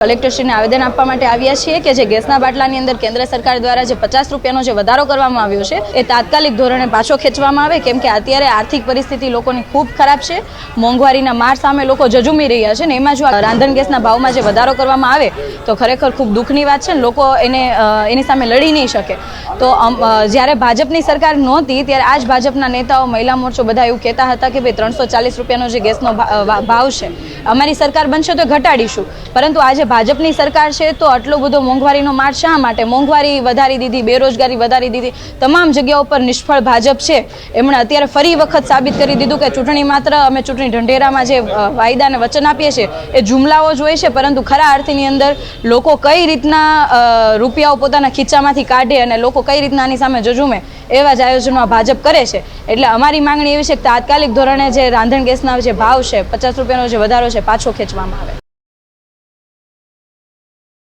કલેક્ટરશ્રીને આવેદન આપવા માટે આવ્યા છીએ કે જે ગેસના બાટલાની અંદર કેન્દ્ર સરકાર દ્વારા જે 50 રૂપિયાનો જે વધારો કરવામાં આવ્યો છે એ તાત્કાલિક ધોરણે પાછો ખેંચવામાં આવે, કેમ કે અત્યારે આર્થિક પરિસ્થિતિ લોકોની ખૂબ ખરાબ છે. મોંઘવારીના માર સામે લોકો જજુમી રહ્યા છે ને એમાં જો રાંધણ ગેસના ભાવમાં જે વધારો કરવામાં આવે તો ખરેખર ખૂબ દુઃખની વાત છે ને લોકો એની સામે લડી નહીં શકે. તો જ્યારે ભાજપની સરકાર નહોતી ત્યારે આ જ ભાજપના નેતાઓ, મહિલા મોરચો બધા એવું કહેતા હતા કે ભાઈ 340 રૂપિયાનો જે ગેસનો ભાવ છે અમારી સરકાર બનશે તો ઘટાડીશું, પરંતુ આજે ભાજપની સરકાર છે તો આટલો બધો મોંઘવારીનો માર શા માટે? મોંઘવારી વધારી દીધી, બેરોજગારી વધારી દીધી, તમામ જગ્યાઓ પર નિષ્ફળ ભાજપ છે. એમણે અત્યારે ફરી વખત સાબિત કરી દીધું કે ચૂંટણી માત્ર અમે ચૂંટણી ઢંઢેરામાં જે વાયદા અને વચન આપીએ છીએ એ જુમલાઓ જ હોય છે, પરંતુ ખરા અર્થની અંદર લોકો કઈ રીતના રૂપિયાઓ પોતાના ખીચામાંથી કાઢે અને લોકો કઈ રીતના આની સામે જજુમે એવા જ આયોજનો ભાજપ કરે છે. એટલે અમારી માંગણી એવી છે કે તાત્કાલિક ધોરણે જે રાંધણ ગેસના જે ભાવ છે 50 રૂપિયાનો જે વધારો છે પાછો ખેંચવામાં આવે.